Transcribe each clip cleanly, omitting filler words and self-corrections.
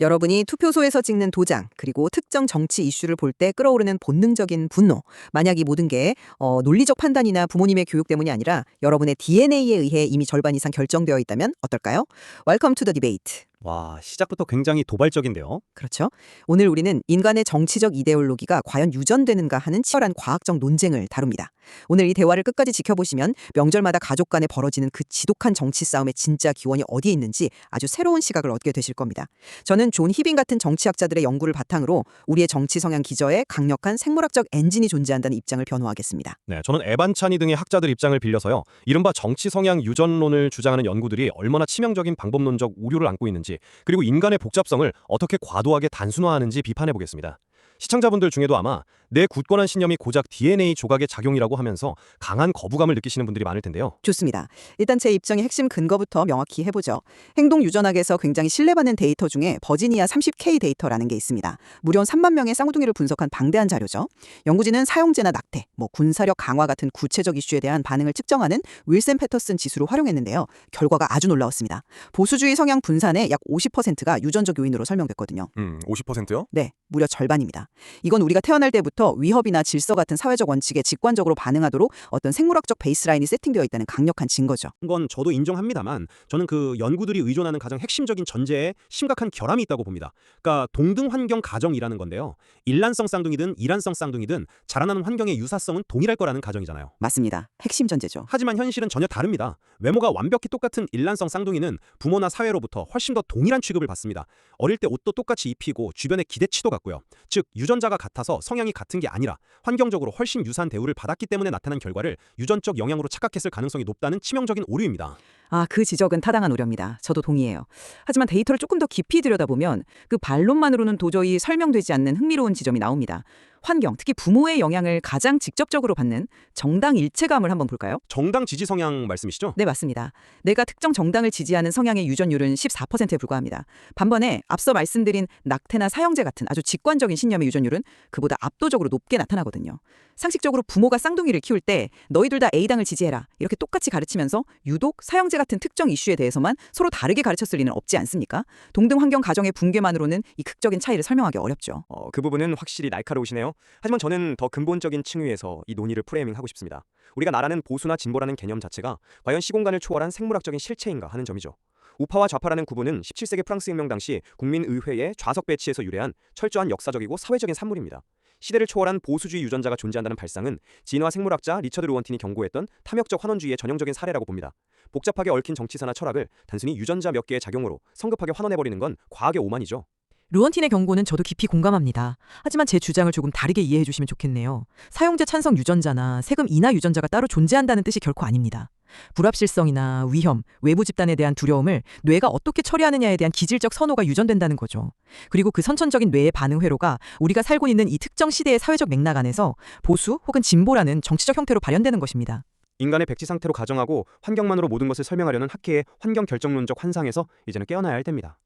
여러분이 투표소에서 찍는 도장, 그리고 특정 정치 이슈를 볼 때 끌어오르는 본능적인 분노. 만약 이 모든 게 논리적 판단이나 부모님의 교육 때문이 아니라 여러분의 DNA에 의해 이미 절반 이상 결정되어 있다면 어떨까요? Welcome to the debate. 와, 시작부터 굉장히 도발적인데요. 그렇죠. 오늘 우리는 인간의 정치적 이데올로기가 과연 유전되는가 하는 치열한 과학적 논쟁을 다룹니다. 오늘 이 대화를 끝까지 지켜보시면 명절마다 가족 간에 벌어지는 그 지독한 정치 싸움의 진짜 기원이 어디에 있는지 아주 새로운 시각을 얻게 되실 겁니다. 저는 존 히빙 같은 정치학자들의 연구를 바탕으로 우리의 정치 성향 기저에 강력한 생물학적 엔진이 존재한다는 입장을 변호하겠습니다. 네, 저는 에반 차니 등의 학자들 입장을 빌려서요. 이른바 정치 성향 유전론을 주장하는 연구들이 얼마나 치명적인 방법론적 오류를 안고 있는지, 그리고 인간의 복잡성을 어떻게 과도하게 단순화하는지 비판해 보겠습니다. 시청자분들 중에도 아마 내 굳건한 신념이 고작 DNA 조각의 작용이라고 하면서 강한 거부감을 느끼시는 분들이 많을 텐데요. 좋습니다. 일단 제 입장의 핵심 근거부터 명확히 해보죠. 행동 유전학에서 굉장히 신뢰받는 데이터 중에 버지니아 30K 데이터라는 게 있습니다. 무려 3만 명의 쌍둥이를 분석한 방대한 자료죠. 연구진은 사형제나 낙태, 군사력 강화 같은 구체적 이슈에 대한 반응을 측정하는 윌슨 패터슨 지수를 활용했는데요. 결과가 아주 놀라웠습니다. 보수주의 성향 분산의 약 50%가 유전적 요인으로 설명됐거든요. 50%요? 네, 무려 절반입니다. 이건 우리가 태어날 때부터 위협이나 질서 같은 사회적 원칙에 직관적으로 반응하도록 어떤 생물학적 베이스라인이 세팅되어 있다는 강력한 증거죠. 건 저도 인정합니다만 저는 그 연구들이 의존하는 가장 핵심적인 전제에 심각한 결함이 있다고 봅니다. 그러니까 동등 환경 가정이라는 건데요. 일란성 쌍둥이든 이란성 쌍둥이든 자라나는 환경의 유사성은 동일할 거라는 가정이잖아요. 맞습니다. 핵심 전제죠. 하지만 현실은 전혀 다릅니다. 외모가 완벽히 똑같은 일란성 쌍둥이는 부모나 사회로부터 훨씬 더 동일한 취급을 받습니다. 어릴 때 옷도 똑같이 입히고 주변의 기대치도 같고요. 즉 유전자가 같아서 성향이 같은 게 아니라 환경적으로 훨씬 유사한 대우를 받았기 때문에 나타난 결과를 유전적 영향으로 착각했을 가능성이 높다는 치명적인 오류입니다. 그 지적은 타당한 우려입니다. 저도 동의해요. 하지만 데이터를 조금 더 깊이 들여다보면 그 반론만으로는 도저히 설명되지 않는 흥미로운 지점이 나옵니다. 환경, 특히 부모의 영향을 가장 직접적으로 받는 정당 일체감을 한번 볼까요? 정당 지지 성향 말씀이시죠? 네, 맞습니다. 내가 특정 정당을 지지하는 성향의 유전율은 14%에 불과합니다. 반면에 앞서 말씀드린 낙태나 사형제 같은 아주 직관적인 신념의 유전율은 그보다 압도적으로 높게 나타나거든요. 상식적으로 부모가 쌍둥이를 키울 때 너희들 다 A당을 지지해라 이렇게 똑같이 가르치면서 유독 사형제 같은 특정 이슈에 대해서만 서로 다르게 가르쳤을 리는 없지 않습니까? 동등 환경 가정의 붕괴만으로는 이 극적인 차이를 설명하기 어렵죠. 그 부분은 확실히 날카로우시네요. 하지만 저는 더 근본적인 층위에서 이 논의를 프레이밍하고 싶습니다. 우리가 나라는 보수나 진보라는 개념 자체가 과연 시공간을 초월한 생물학적인 실체인가 하는 점이죠. 우파와 좌파라는 구분은 17세기 프랑스 혁명 당시 국민의회의 좌석 배치에서 유래한 철저한 역사적이고 사회적인 산물입니다. 시대를 초월한 보수주의 유전자가 존재한다는 발상은 진화 생물학자 리처드 루원틴이 경고했던 탐욕적 환원주의의 전형적인 사례라고 봅니다. 복잡하게 얽힌 정치사나 철학을 단순히 유전자 몇 개의 작용으로 성급하게 환원해버리는 건 과학의 오만이죠. 루원틴의 경고는 저도 깊이 공감합니다. 하지만 제 주장을 조금 다르게 이해해 주시면 좋겠네요. 사용자 찬성 유전자나 세금 인하 유전자가 따로 존재한다는 뜻이 결코 아닙니다. 불합실성이나 위험, 외부 집단에 대한 두려움을 뇌가 어떻게 처리하느냐에 대한 기질적 선호가 유전된다는 거죠. 그리고 그 선천적인 뇌의 반응 회로가 우리가 살고 있는 이 특정 시대의 사회적 맥락 안에서 보수 혹은 진보라는 정치적 형태로 발현되는 것입니다. 인간의 백지 상태로 가정하고 환경만으로 모든 것을 설명하려는 학계의 환경 결정론적 환상에서 이제는 깨어나야 할 때입니다.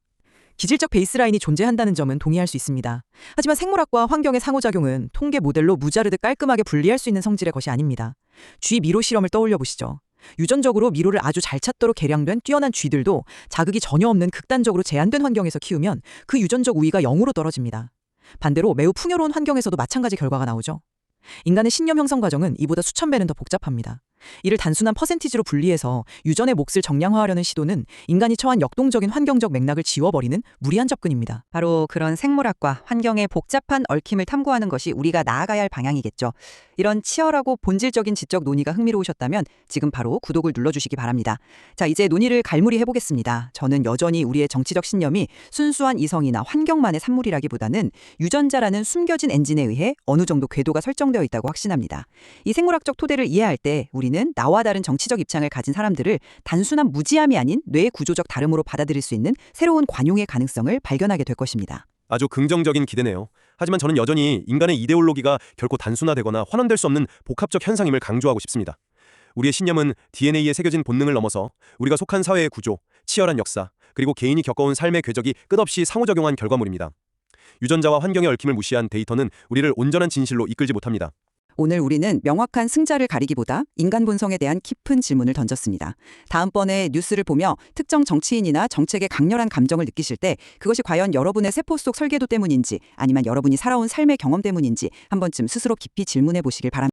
기질적 베이스라인이 존재한다는 점은 동의할 수 있습니다. 하지만 생물학과 환경의 상호작용은 통계 모델로 무자르듯 깔끔하게 분리할 수 있는 성질의 것이 아닙니다. 쥐 미로 실험을 떠올려 보시죠. 유전적으로 미로를 아주 잘 찾도록 개량된 뛰어난 쥐들도 자극이 전혀 없는 극단적으로 제한된 환경에서 키우면 그 유전적 우위가 0으로 떨어집니다. 반대로 매우 풍요로운 환경에서도 마찬가지 결과가 나오죠. 인간의 신념 형성 과정은 이보다 수천 배는 더 복잡합니다. 이를 단순한 퍼센티지로 분리해서 유전의 몫을 정량화하려는 시도는 인간이 처한 역동적인 환경적 맥락을 지워버리는 무리한 접근입니다. 바로 그런 생물학과 환경의 복잡한 얽힘을 탐구하는 것이 우리가 나아가야 할 방향이겠죠. 이런 치열하고 본질적인 지적 논의가 흥미로우셨다면 지금 바로 구독을 눌러주시기 바랍니다. 자, 이제 논의를 갈무리 해보겠습니다. 저는 여전히 우리의 정치적 신념이 순수한 이성이나 환경만의 산물이라기보다는 유전자라는 숨겨진 엔진에 의해 어느 정도 궤도가 설정되어 있다고 확신합니다. 이 생물학적 토대를 이해할 때 우리는 나와 다른 정치적 입장을 가진 사람들을 단순한 무지함이 아닌 뇌의 구조적 다름으로 받아들일 수 있는 새로운 관용의 가능성을 발견하게 될 것입니다. 아주 긍정적인 기대네요. 하지만 저는 여전히 인간의 이데올로기가 결코 단순화되거나 환원될 수 없는 복합적 현상임을 강조하고 싶습니다. 우리의 신념은 DNA에 새겨진 본능을 넘어서 우리가 속한 사회의 구조, 치열한 역사, 그리고 개인이 겪어온 삶의 궤적이 끝없이 상호작용한 결과물입니다. 유전자와 환경의 얽힘을 무시한 데이터는 우리를 온전한 진실로 이끌지 못합니다. 오늘 우리는 명확한 승자를 가리기보다 인간 본성에 대한 깊은 질문을 던졌습니다. 다음번에 뉴스를 보며 특정 정치인이나 정책에 강렬한 감정을 느끼실 때 그것이 과연 여러분의 세포 속 설계도 때문인지 아니면 여러분이 살아온 삶의 경험 때문인지 한 번쯤 스스로 깊이 질문해 보시길 바랍니다.